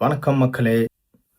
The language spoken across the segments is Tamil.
வணக்கம் மக்களே,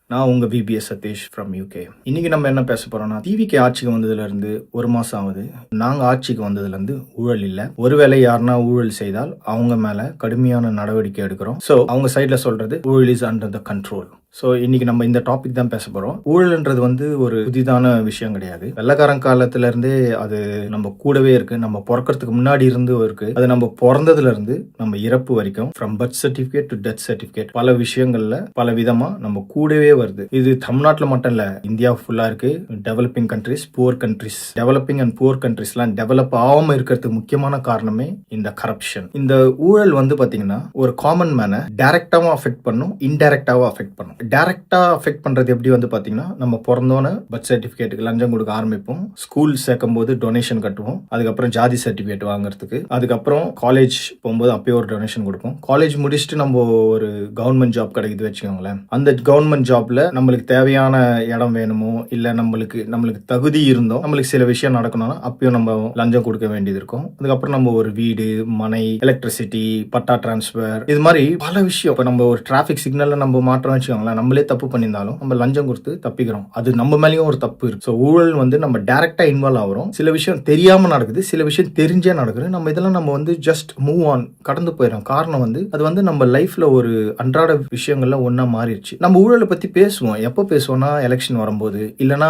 நான் உங்க விபிஎஸ் சதீஷ் ஃப்ரம் யூகே. இன்னைக்கு நம்ம என்ன பேச போறோம்னா, டிவிக்கு ஆட்சிக்கு வந்ததுல இருந்து 1 மாசம் ஆகுது. நாங்க ஆட்சிக்கு வந்ததுல இருந்து ஊழல் இல்ல. ஒருவேளை யாருன்னா ஊழல் செய்தால் அவங்க மேல கடுமையான நடவடிக்கை எடுக்கிறோம். சோ அவங்க சைட்ல சொல்றது ஊழல் is under the control. So இன்னைக்கு நம்ம இந்த டாபிக் தான் பேச போறோம். ஊழல்ன்றது ஒரு புதிதான விஷயம் கிடையாது. வெள்ளக்காரன் காலத்துல இருந்தே அது நம்ம கூடவே இருக்கு. நம்ம பிறக்கிறதுக்கு முன்னாடி இருந்து இருக்கு. அது நம்ம பிறந்ததுல இருந்து நம்ம இறப்பு வரைக்கும் from birth certificate to death certificate பல விஷயங்கள்ல பல விதமா நம்ம கூடவே வருது. இது தமிழ்நாட்டில் மட்டும் இல்ல, இந்தியா ஃபுல்லா இருக்கு. Developing countries, poor countries, developing and poor கண்ட்ரிஸ்லாம் டெவலப் ஆகாம இருக்கிறதுக்கு முக்கியமான காரணமே இந்த கரப்ஷன். இந்த ஊழல் பாத்தீங்கன்னா ஒரு காமன் மேனை டைரக்டாவும் அஃபெக்ட் பண்ணும், இன்டைரக்டாவும் அஃபெக்ட் பண்ணும். டைரக்டா அஃபெக்ட் பண்றது எப்படி பாத்தீங்கன்னா, நம்ம பிறந்தோன்னு பர்த் சர்டிபிகேட்டுக்கு லஞ்சம் கொடுக்க ஆரம்பிப்போம். ஸ்கூல் சேர்க்கும் போது டொனேஷன் கட்டுவோம். அதுக்கப்புறம் ஜாதி சர்டிபிகேட் வாங்குறதுக்கு, அதுக்கப்புறம் காலேஜ் போகும்போது அப்பயே ஒரு டொனேஷன் கொடுப்போம். காலேஜ் முடிச்சுட்டு நம்ம ஒரு கவர்மெண்ட் ஜாப் கிடைக்குது வச்சுக்கோங்களேன். அந்த கவர்மெண்ட் ஜாப்ல நம்மளுக்கு தேவையான இடம் வேணுமோ இல்ல நம்மளுக்கு தகுதி இருந்தோம், நம்மளுக்கு சில விஷயம் நடக்கணும்னா அப்பயும் நம்ம லஞ்சம் கொடுக்க வேண்டியது இருக்கும். அதுக்கப்புறம் நம்ம ஒரு வீடு, மனை, எலக்ட்ரிசிட்டி, பட்டா டிரான்ஸ்பர், இது மாதிரி பல விஷயம். இப்ப நம்ம ஒரு டிராபிக் சிக்னல்ல நம்ம மாற்றம் வச்சுக்கோங்களேன், நம்மளே தப்பு பண்ணியிருந்தாலும் நம்ம லஞ்சம் கொடுத்து தப்பிக்கிறோம். அது நம்ம மேலேயும் ஒரு தப்பு இருக்கு. ஸோ ஊழல் நம்ம டைரக்டா இன்வால்வ் ஆகிறோம். சில விஷயம் தெரியாம நடக்குது, சில விஷயம் தெரிஞ்சே நடக்குது. நம்ம இதெல்லாம் நம்ம ஜஸ்ட் மூவ் ஆன், கடந்து போயிடும். காரணம் அது நம்ம லைஃப்ல ஒரு அன்றாட விஷயங்கள்ல ஒன்னா மாறிடுச்சு. நம்ம ஊழலை பத்தி பேசுவோம். எப்போ பேசுவோம்னா, எலெக்ஷன் வரும்போது, இல்லைன்னா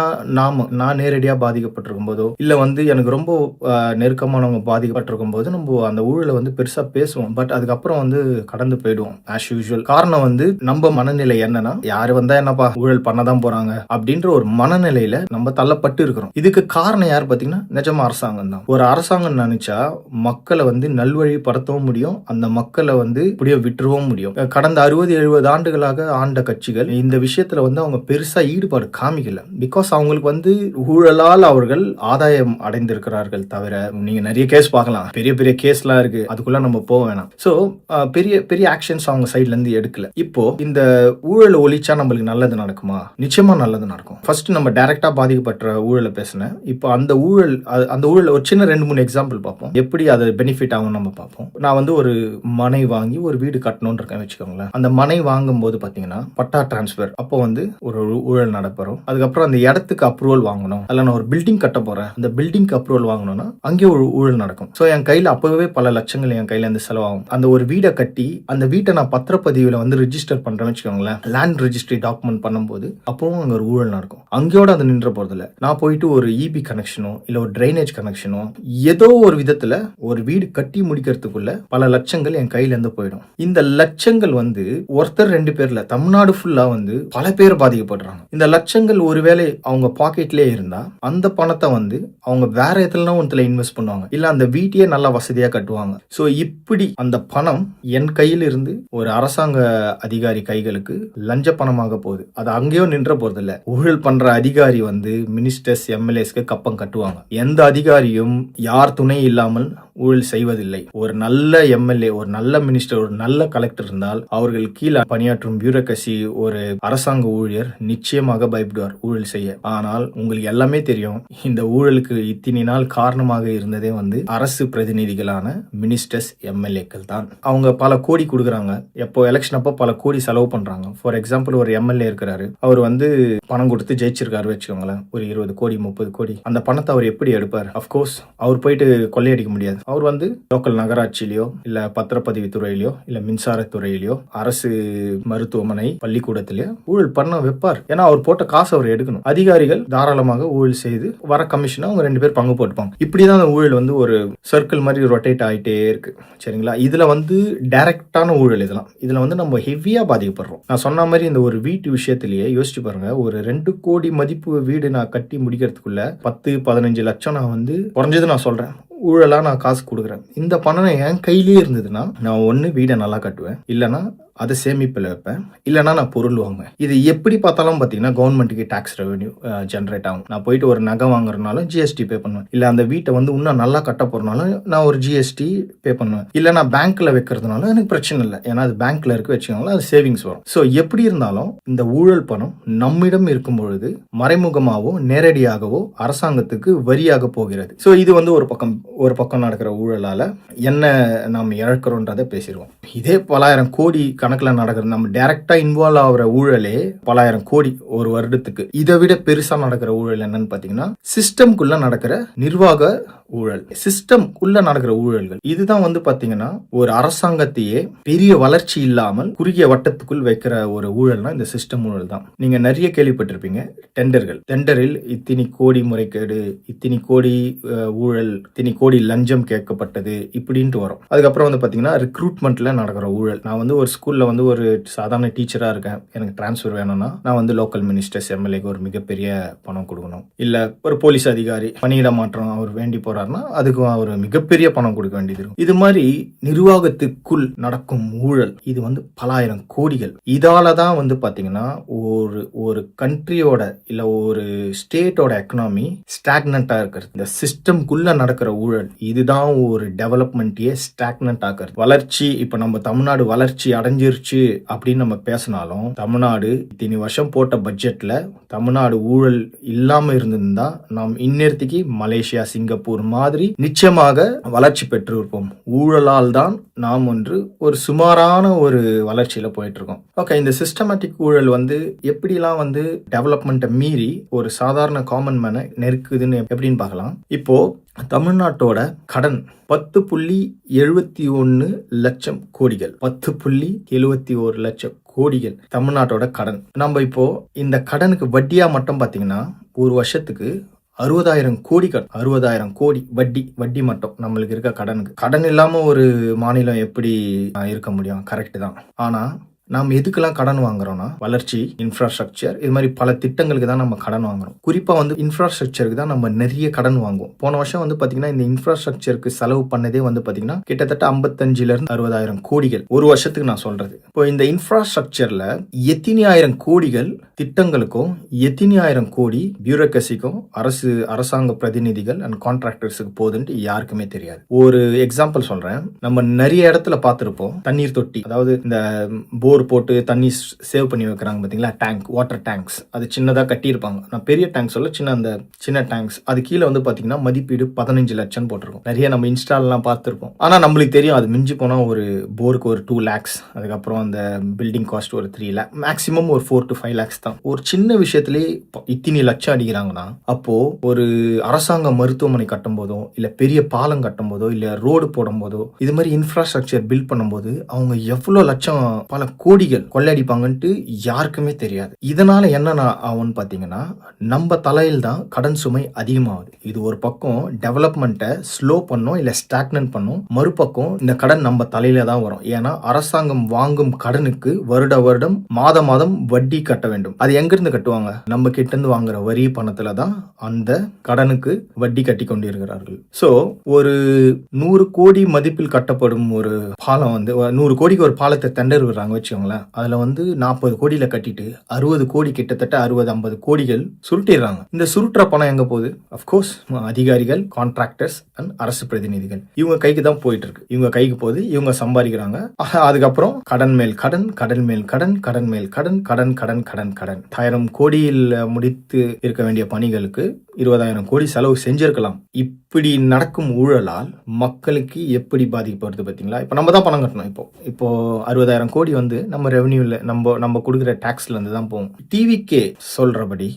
நான் நேரடியா பாதிக்கப்பட்டிருக்கும் போதோ, இல்ல எனக்கு ரொம்ப நெருக்கமானவங்க பாதிக்கப்பட்டிருக்கும் போது நம்ம அந்த ஊழலை பெருசா பேசுவோம். பட் அதுக்கப்புறம் கடந்து போயிடுவோம் ஆஸ் யூசுவல். காரணம் நம்ம மனநிலை என்னன்னா, யாரு வந்தா என்னப்பா, ஊழல் பண்ணதான் போறாங்க அப்படின்ற ஒரு மனநிலையில நம்ம தள்ளப்பட்டு இருக்கிறோம். இதுக்கு காரணம் யார் பாத்தீங்கன்னா, நிஜமா அரசாங்கம் தான். ஒரு அரசாங்கம் நினைச்சா மக்களை நல்வழிப்படுத்தவும் முடியும், அந்த மக்களை இப்படியே விட்டுறவும் முடியும். கடந்த 60-70 ஆண்டுகளாக ஆண்ட கட்சிகள் இந்த விஷயத்துல அவங்க பெருசா ஈடுபாடு காமிக்கல. பிகாஸ் அவங்களுக்கு ஊழலால் அவர்கள் ஆதாயம் அடைந்திருக்கிறார்கள் தவிர, நீங்க நிறைய கேஸ் பார்க்கலாம், பெரிய பெரிய கேஸ்லாம் இருக்கு, அதுக்குள்ள நம்ம போக வேணாம். சோ பெரிய பெரிய ஆக்ஷன்ஸ் அவங்க சைட்ல இருந்து எடுக்கல. இப்போ இந்த ஊழல் ஒழிச்சா நம்மளுக்கு நல்லது நடக்குமா? நிச்சயமா நல்லது நடக்கும். ஃபர்ஸ்ட் நம்ம டைரக்டா பாதிக்கப்பட்ட ஊழலை பேசினேன். இப்போ அந்த ஊழல் ஒரு சின்ன 2-3 எக்ஸாம்பிள் பார்ப்போம். எப்படி அது பெனிஃபிட் ஆகும் நம்ம பார்ப்போம். நான் ஒரு மனை வாங்கி ஒரு வீடு கட்டணும்னு இருக்கேன் வச்சுக்கோங்களேன். அந்த மனை வாங்கும் போது பாத்தீங்கன்னா பட்டா டிரான்ஸ்பர் அப்போ ஒரு ஊழல் நடப்போம். அதுக்கப்புறம் அந்த இடத்துக்கு அப்ரூவல் வாங்கணும். அதில் நான் ஒரு பில்டிங் கட்ட போறேன், அந்த பில்டிங்க்கு அப்ரூவல் வாங்கணும்னா அங்கேயே ஒரு ஊழல் நடக்கும். ஸோ என் கையில அப்பவே பல லட்சங்கள் என் கையில செலவாகும். அந்த ஒரு வீடை கட்டி அந்த வீட்டை நான் பத்திரப்பதிவுல ரிஜிஸ்டர் பண்றேன் வச்சுக்கோங்களேன். லேண்ட் ரெஜிஸ்ட்ரி டாக்குமெண்ட் பண்ணும்போது அப்பவும் அங்க ஒரு ஊழல் நடக்கும். அங்கேயோட அது நின்ற போறதில்ல. நான் போயிட்டு ஒரு இபி கனெக்ஷனோ இல்ல ஒரு டிரைனேஜ் கனெக்ஷனோ ஏதோ ஒரு விதத்துல ஒரு வீடு கட்டி முடிக்கிறதுக்குள்ள பல லட்சங்கள் என் கையில இருந்து போயிடும். இந்த லட்சங்கள் ஒருத்தர் 2 பேர்ல தமிழ்நாடு ஃபுல்லா பல பேர் பாதிக்கப்படுறாங்க. இந்த லட்சங்கள் ஒருவேளை அவங்க பாக்கெட்லயே இருந்தா அந்த பணத்தை அவங்க வேற எதுலனா ஒன்றுல இன்வெஸ்ட் பண்ணுவாங்க, இல்ல அந்த வீட்டையே நல்லா வசதியா கட்டுவாங்க. சோ இப்படி அந்த பணம் என் கையில இருந்து ஒரு அரசாங்க அதிகாரி கைகளுக்கு லஞ்ச பணமாக போகுது. அது அங்கேயோ நின்ற போறது இல்ல. ஊழல் பண்ற அதிகாரி மினிஸ்டர்ஸ், எம்எல்ஏஸ்க்கு கப்பம் கட்டுவாங்க. எந்த அதிகாரியும் யார் துணை இல்லாமல் ஊழல் செய்வதில்லை. ஒரு நல்ல எம்எல்ஏ, ஒரு நல்ல மினிஸ்டர், ஒரு நல்ல கலெக்டர் இருந்தால் அவர்கள் கீழே பணியாற்றும் பியூரோக்ரசி ஒரு அரசாங்க ஊழியர் நிச்சயமாக பயப்படுவார் ஊழல் செய்ய. ஆனால் உங்களுக்கு எல்லாமே தெரியும், இந்த ஊழலுக்கு இத்தனை நாள் காரணமாக இருந்ததே அரசு பிரதிநிதிகளான மினிஸ்டர்ஸ், எம்எல்ஏக்கள் தான். அவங்க பல கோடி கொடுக்குறாங்க. எப்போ எலெக்ஷன் அப்போ பல கோடி செலவு பண்றாங்க. ஃபார் எக்ஸாம்பிள் ஒரு எம்எல்ஏ இருக்கிறாரு, அவர் பணம் கொடுத்து ஜெயிச்சிருக்காரு வச்சுக்கோங்களேன், ஒரு 20 கோடி 30 கோடி. அந்த பணத்தை அவர் எப்படி எடுப்பார்? அப்கோர்ஸ் அவர் போயிட்டு கொள்ளையடிக்க முடியாது. அவர் லோக்கல் நகராட்சியிலயோ இல்ல பத்திரப்பதிவு துறையிலயோ இல்ல மின்சாரத்துறையிலயோ அரசு மருத்துவமனை பள்ளிக்கூடத்திலயோ ஊழல் பண்ண வைப்பார். ஏன்னா அவர் போட்ட காசு அவர் எடுக்கணும். அதிகாரிகள் தாராளமாக ஊழல் செய்து வர கமிஷனை அவங்க 2 பேர் பங்கு போட்டுப்பாங்க. இப்படிதான் அந்த ஊழல் ஒரு சர்க்கிள் மாதிரி ரொட்டேட் ஆயிட்டே இருக்கு. சரிங்களா? இதுல டைரக்டான ஊழல். இதுல நம்ம ஹெவியா பாதிக்கப்படுறோம். நான் சொன்ன மாதிரி இந்த ஒரு வீட்டு விஷயத்திலேயே யோசிச்சு பாருங்க. ஒரு 2 கோடி மதிப்பு வீடு நான் கட்டி முடிக்கிறதுக்குள்ள 10-15 லட்சம் நான் குறைஞ்சது நான் சொல்றேன் ஊழலா நான் காசு கொடுக்குறேன். இந்த பணம் என் கையிலேயே இருந்ததுன்னா நான் ஒண்ணு வீடை நல்லா கட்டுவேன், இல்லைன்னா அதை சேமிப்பில் வைப்பேன், இல்லைனா நான் பொருள் வாங்குவேன். இது எப்படி பார்த்தாலும் பார்த்தீங்கன்னா கவர்மெண்ட்டுக்கு டாக்ஸ் ரெவன்யூ ஜென்ரேட் ஆகும். நான் போயிட்டு ஒரு நகை வாங்குறதுனாலும் ஜிஎஸ்டி பே பண்ணுவேன், இல்லை அந்த வீட்டை இன்னும் நல்லா கட்ட போறதுனாலும் நான் ஒரு ஜிஎஸ்டி பே பண்ணுவேன், இல்லை நான் பேங்க்ல வைக்கிறதுனாலும் எனக்கு பிரச்சனை இல்லை, ஏன்னா அது பேங்க்ல இருக்கு வச்சுக்கோங்களேன், அது சேவிங்ஸ் வரும். ஸோ எப்படி இருந்தாலும் இந்த ஊழல் பணம் நம்மிடம் இருக்கும் பொழுது மறைமுகமாகவோ நேரடியாகவோ அரசாங்கத்துக்கு வரியாக போகிறது. ஸோ இது ஒரு பக்கம் நடக்கிற ஊழலால என்ன நாம் இழக்கிறோன்றதை பேசிடுவோம். இதே பலாயிரம் கோடி கணக்குல நடக்கிறது. நம்ம டைரக்டா இன்வால்வ் ஆகிற ஊழலே பலாயிரம் கோடி ஒரு வருடத்துக்கு. இதை விட பெருசா நடக்கிற ஊழல் என்னன்னு பாத்தீங்கன்னா சிஸ்டம்குள்ள நடக்கிற நிர்வாக ஊழல், சிஸ்டம் உள்ள நடக்கிற ஊழல்கள். இதுதான் வந்து பாத்தீங்கன்னா ஒரு அரசாங்கத்தையே பெரிய வளர்ச்சி இல்லாமல் குறுகிய வட்டத்துக்குள் வைக்கிற ஒரு ஊழல்னா இந்த சிஸ்டம் ஊழல் தான். நீங்க நிறைய கேள்விப்பட்டிருப்பீங்க. டெண்டரில் இத்தனை கோடி முறைகேடு, இத்தனை கோடி ஊழல், இத்தனை கோடி லஞ்சம் கேட்கப்பட்டது இப்படின்ட்டு வரும். அதுக்கப்புறம் வந்து பாத்தீங்கன்னா ரிக்ரூட்மெண்ட்ல நடக்கிற ஊழல். நான் வந்து ஒரு ஸ்கூல்ல வந்து ஒரு சாதாரண டீச்சரா இருக்கேன், எனக்கு டிரான்ஸ்ஃபர் வேணும்னா நான் வந்து லோக்கல் மினிஸ்டர்ஸ் எம்எல்ஏக்கு ஒரு மிகப்பெரிய பணம் கொடுக்கணும். இல்ல ஒரு போலீஸ் அதிகாரி பணியிட மாற்றம் அவர் வேண்டி போறாருன்னா அதுக்கு அவர் மிகப்பெரிய பணம் கொடுக்க வேண்டியது இருக்கும். இது மாதிரி நிர்வாகத்துக்குள் நடக்கும் ஊழல் இது வந்து பலாயிரம் கோடிகள். இதாலதான் வந்து பாத்தீங்கன்னா ஒரு கண்ட்ரியோட இல்ல ஒரு ஸ்டேட்டோட எக்கனாமி ஸ்டாக்னண்டா இருக்கிறது. இந்த சிஸ்டம்குள்ள நடக்கிற ஊழல் இதுதான் ஒரு டெவலப்மெண்ட்டையே ஸ்டாக்னண்ட் ஆகிறது. வளர்ச்சி, இப்ப நம்ம தமிழ்நாடு வளர்ச்சி அடைஞ்சிருச்சு அப்படின்னு நம்ம பேசினாலும் தமிழ்நாடு இத்தனை வருஷம் போட்ட பட்ஜெட்ல தமிழ்நாடு ஊழல் இல்லாம இருந்திருந்தா நாம் இன்னேரத்துக்கு மலேசியா, சிங்கப்பூர் மாதிரி நிச்சயமாக வளர்ச்சி பெற்று இருப்போம். ஊழலால் தான் நாம் ஒரு சுமாரான ஒரு வளர்ச்சியில போயிட்டு இருக்கோம். ஓகே, இந்த சிஸ்டமேட்டிக் ஊழல் வந்து எப்படிலாம் வந்து டெவலப்மெண்ட்டை மீறி ஒரு சாதாரண காமன் மேனை நெருக்குதுன்னு எப்படின்னு பார்க்கலாம். இப்போ தமிழ்நாட்டோட கடன் 10.71 லட்சம் கோடிகள். 10.71 லட்சம் கோடிகள் தமிழ்நாட்டோட கடன். நம்ம இப்போ இந்த கடனுக்கு வட்டியா மட்டும் பாத்தீங்கன்னா ஒரு வருஷத்துக்கு 60,000 கோடி வட்டி மட்டும் நம்மளுக்கு இருக்க கடனுக்கு. கடன் இல்லாம ஒரு மாநிலம் எப்படி இருக்க முடியும்? கரெக்ட் தான். ஆனா நாம் எதுக்கெல்லாம் கடன் வாங்குறோம்னா வளர்ச்சி, இன்ஃப்ராஸ்ட்ரக்சர், இது மாதிரி பல திட்டங்களுக்கு தான் நம்ம கடன் வாங்குறோம். குறிப்பா வந்து இன்ஃப்ராஸ்ட்ரக்சருக்கு தான் நம்ம நிறைய கடன் வாங்குவோம். போன வருஷம் வந்து பாத்தீங்கன்னா இந்த இன்ஃப்ராஸ்ட்ரக்சருக்கு செலவு பண்ணதே வந்து பாத்தீங்கன்னா கிட்டத்தட்ட 55,000 கோடிகள் ஒரு வருஷத்துக்கு நான் சொல்றது. இப்போ இந்த இன்ஃப்ராஸ்ட்ரக்சர்ல எத்தனை ஆயிரம் கோடிகள் திட்டங்களுக்கும் எத்தனை ஆயிரம் கோடி பியூரோக்ரசிக்கும் அரசாங்க பிரதிநிதிகள் அண்ட் கான்ட்ராக்டர்ஸுக்கு போகுதுன்ட்டு யாருக்குமே தெரியாது. ஒரு எக்ஸாம்பிள் சொல்றேன். நம்ம நிறைய இடத்துல பார்த்திருப்போம் தண்ணீர் தொட்டி, அதாவது இந்த போர் போட்டு தண்ணி சேவ் பண்ணி வைக்கிறாங்க பாத்தீங்களா, டேங்க், வாட்டர் டேங்க்ஸ். அது சின்னதா கட்டியிருப்பாங்க. நான் பெரிய டேங்க் சொல்ல, சின்ன டேங்க்ஸ். அது கீழே வந்து பாத்தீங்கன்னா மதிப்பீடு 15 லட்சம் போட்டிருக்கும். நிறைய நம்ம இன்ஸ்டால்லாம் பார்த்திருப்போம். ஆனா நம்மளுக்கு தெரியும் அது மிஞ்சி போனா ஒரு போருக்கு ஒரு 2 lakhs, அதுக்கப்புறம் அந்த பில்டிங் காஸ்ட் ஒரு 3 lakh, மேக்ஸிமம் ஒரு 4 to 5 lakhs தான். ஒரு சின்ன விஷயத்திலே இத்தனை லட்சம் அடிக்கிறாங்கன்னா அப்போ ஒரு அரசாங்க மருத்துவமனை கட்டும் போதோ இல்ல பெரிய பாலம் கட்டும் போதோ இல்ல ரோடு போடும் போதோ இது மாதிரி இன்ஃப்ராஸ்ட்ரக்சர் பில்ட் பண்ணும் போது அவங்க எவ்வளவு லட்சம் பல கோடிகள் கொள்ளையடிப்பாங்கன்ட்டு யாருக்குமே தெரியாது. இதனால என்ன ஆகும்னு பாத்தீங்கன்னா நம்ம தலையில் தான் கடன் சுமை அதிகமாகுது. இது ஒரு பக்கம் டெவலப்மெண்ட்டை ஸ்லோ பண்ணும் இல்ல ஸ்டாக்னன்ட் பண்ணும், மறுபக்கம் இந்த கடன் நம்ம தலையில தான் வரும். ஏன்னா அரசாங்கம் வாங்கும் கடனுக்கு வருடம் மாதம் வட்டி கட்ட வேண்டும். அது எங்க இருந்து கட்டுவாங்க? நம்ம கிட்ட இருந்து வாங்குற வரி பணத்துல தான் அந்த கடனுக்கு வட்டி கட்டி கொண்டிருக்கிறார்கள். சோ ஒரு 100 கோடி மதிப்பில் கட்டப்படும் ஒரு பாலம் வந்து 100 கோடிக்கு ஒரு பாலத்தை டெண்டர் விடுறாங்க வச்சுக்கோங்களேன். அதுல வந்து 40 கோடியில கட்டிட்டு 60 கோடி கிட்டத்தட்ட 60-50 கோடிகள் சுருட்டிடுறாங்க. இந்த சுருட்டுற பணம் எங்க போகுது? அப்கோர்ஸ் அதிகாரிகள், கான்ட்ராக்டர்ஸ் அண்ட் அரசு பிரதிநிதிகள் இவங்க கைக்கு தான் போயிட்டு இருக்கு. இவங்க கைக்கு போகுது, இவங்க சம்பாதிக்கிறாங்க. அதுக்கப்புறம் கடன் மேல் கடன், கடன் மேல் கடன், கடன் மேல் கடன், கடன் கடன் கடன் கடன். 1000 கோடியில் முடித்து இருக்க வேண்டிய பணிகளுக்கு 20,000 கோடி செலவு செஞ்சிருக்கலாம். இப்படி நடக்கும் ஊழலால் மக்களுக்கு எப்படி பாதிக்கப்படுது பாத்தீங்களா? இப்ப நம்ம தான் பணம் கட்டணும். இப்போ 60,000 கோடி வந்து நம்ம ரெவன்யூல நம்ம கொடுக்குற டாக்ஸ்ல இருந்து தான் போகும். டிவிகே சொல்றபடி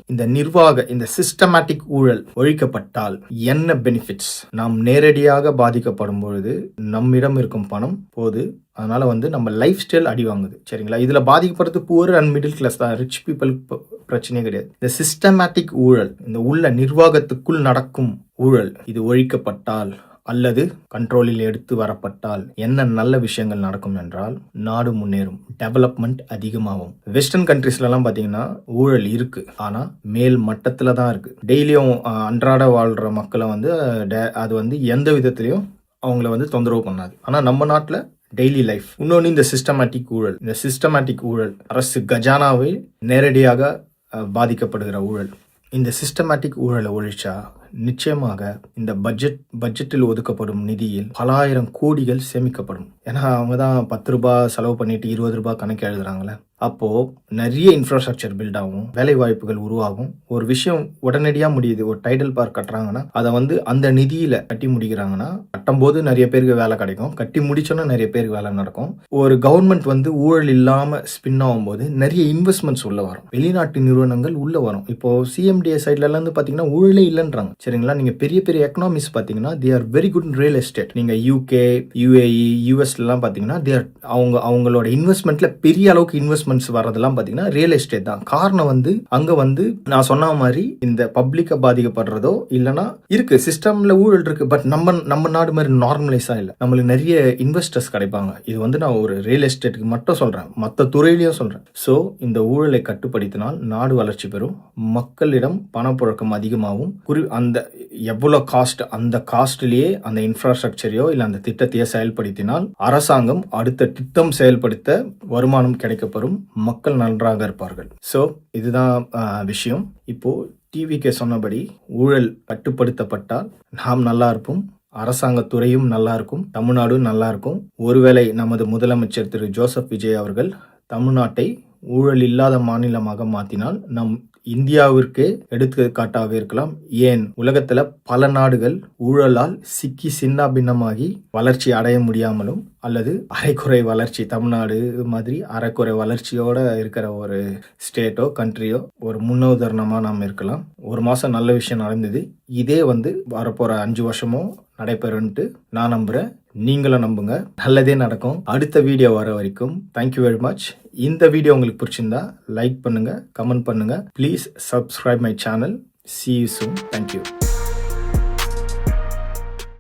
இந்த சிஸ்டமேட்டிக் ஊழல் ஒழிக்கப்பட்டால் என்ன பெனிஃபிட்ஸ்? நாம் நேரடியாக பாதிக்கப்படும் பொழுது நம்மிடம் இருக்கும் பணம் போது, அதனால வந்து நம்ம லைஃப் ஸ்டைல் அடி வாங்குது. சரிங்களா? இதுல பாதிக்கப்படுறது புவர் அண்ட் மிடில் கிளாஸ் தான். ரிச் பீப்புள் பிரச்சனையே கிடையாது. இந்த சிஸ்டமேட்டிக் ஊழல், இந்த உள்ள நிர்வாகத்துக்குள் நடக்கும் ஊழல் இது ஒழிக்கப்பட்டால் அல்லது கண்ட்ரோலில் எடுத்து வரப்பட்டால் என்ன நல்ல விஷயங்கள் நடக்கும் என்றால் நாடு முன்னேறும், டெவலப்மெண்ட் அதிகமாகும். வெஸ்டர்ன் கண்ட்ரீஸ்ல எல்லாம் பாத்தீங்கன்னா ஊழல் இருக்கு, ஆனா மேல் மட்டத்துல தான் இருக்கு. டெய்லியும் அன்றாட வாழ்ற மக்களை வந்து அது வந்து எந்த விதத்திலையும் அவங்கள வந்து தொந்தரவு பண்ணாது. ஆனா நம்ம நாட்டுல டெய்லி லைஃப். இன்னொன்று இந்த சிஸ்டமேட்டிக் ஊழல் அரசு கஜானாவை நேரடியாக பாதிக்கப்படுகிற ஊழல். இந்த சிஸ்டமேட்டிக் ஊழலை ஒழிச்சா நிச்சயமாக இந்த பட்ஜெட்டில் ஒதுக்கப்படும் நிதியில் பலாயிரம் கோடிகள் சேமிக்கப்படும். ஏன்னா அவங்க தான் 10 ரூபாய் செலவு பண்ணிட்டு 20 ரூபாய் கணக்கு எழுதுறாங்களே. அப்போது நிறைய இன்ஃப்ராஸ்ட்ரக்சர் பில்ட் ஆகும், வேலை வாய்ப்புகள் உருவாகும். ஒரு விஷயம் உடனடியாக முடியுது, ஒரு டைடல் பார்க் கட்டுறாங்கன்னா அதை வந்து அந்த நிதியில் கட்டி முடிக்கிறாங்கன்னா, கட்டும்போது நிறைய பேருக்கு வேலை கிடைக்கும், கட்டி முடிச்சோன்னா நிறைய பேருக்கு வேலை நடக்கும். ஒரு கவர்மெண்ட் வந்து ஊழல் இல்லாமல் ஸ்பின் ஆகும்போது நிறைய இன்வெஸ்ட்மெண்ட்ஸ் உள்ளே வரும், வெளிநாட்டு நிறுவனங்கள் உள்ளே வரும். இப்போது சிஎம்டிஏ சைட்லேருந்து பார்த்தீங்கன்னா ஊழலே இல்லைன்றாங்க. சரிங்களா? நீங்கள் பெரிய பெரிய எக்கனாமிக்ஸ் பார்த்தீங்கன்னா they are very good in real estate. நீங்கள் யூகே, யுஏஇ, யூஎஸ்லாம் பார்த்தீங்கன்னா தே ஆர் அவங்களோட இன்வெஸ்ட்மெண்ட்ல பெரிய அளவுக்கு இன்வெஸ்ட்மெண்ட்ஸ் வரதெல்லாம் பார்த்தீங்கன்னா ரியல் எஸ்டேட் தான். காரணம் வந்து அங்கே வந்து நான் சொன்ன மாதிரி இந்த பப்ளிக்கை பாதிக்கப்படுறதோ இல்லைன்னா இருக்கு, சிஸ்டம்ல ஊழல் இருக்கு. பட் நம்ம நாடு மாதிரி நார்மலைஸா இல்லை, நம்மளுக்கு நிறைய இன்வெஸ்டர்ஸ் கிடைப்பாங்க. இது வந்து நான் ஒரு ரியல் எஸ்டேட்டுக்கு மட்டும் சொல்றேன், மற்ற துறையிலையும் சொல்றேன். ஸோ இந்த ஊழலை கட்டுப்படுத்தினால் நாடு வளர்ச்சி பெறும், மக்களிடம் பணப்புழக்கம் அதிகமாகும். அந்த எவ்வளோ காஸ்ட், அந்த காஸ்ட்லேயே அந்த இன்ஃப்ராஸ்ட்ரக்சரையோ இல்லை அந்த திட்டத்தையோ செயல்படுத்தினால் அரசாங்கம் அடுத்த திட்டம் செயல்படுத்த வருமானம் கிடைக்கப்பெறும், மக்கள் நன்றாக இருப்பார்கள். ஸோ இதுதான் விஷயம். இப்போ டிவிகே சொன்னபடி ஊழல் கட்டுப்படுத்தப்பட்டால் நாம் நல்லா இருப்போம், அரசாங்கத்துறையும் நல்லா இருக்கும், தமிழ்நாடும் நல்லா இருக்கும். ஒருவேளை நமது முதலமைச்சர் திரு ஜோசப் விஜய் அவர்கள் தமிழ்நாட்டை ஊழல் இல்லாத மாநிலமாக மாற்றினால் நம் இந்தியாவிற்கே எடுத்துக்காட்டாக இருக்கலாம். ஏன் உலகத்துல பல நாடுகள் ஊழலால் சிக்கி சின்ன பின்னமாகி வளர்ச்சி அடைய முடியாமலும் அல்லது அரைக்குறை வளர்ச்சி, தமிழ்நாடு மாதிரி அரைக்குறை வளர்ச்சியோட இருக்கிற ஒரு ஸ்டேட்டோ கண்ட்ரியோ ஒரு முன்னுதாரணமா நாம் இருக்கலாம். ஒரு மாசம் நல்ல விஷயம் நடந்தது, இதே வந்து வரப்போற 5 வருஷமும் நடைபெறும்ட்டு நான் நம்புறேன். நீங்களும் நம்புங்க, நல்லதே நடக்கும். அடுத்த வீடியோ வர வரைக்கும் தேங்க்யூ வெரி மச். இந்த வீடியோ உங்களுக்கு பிடிச்சிருந்தா லைக் பண்ணுங்க, கமெண்ட் பண்ணுங்க. Please subscribe my channel. See you soon. Thank you.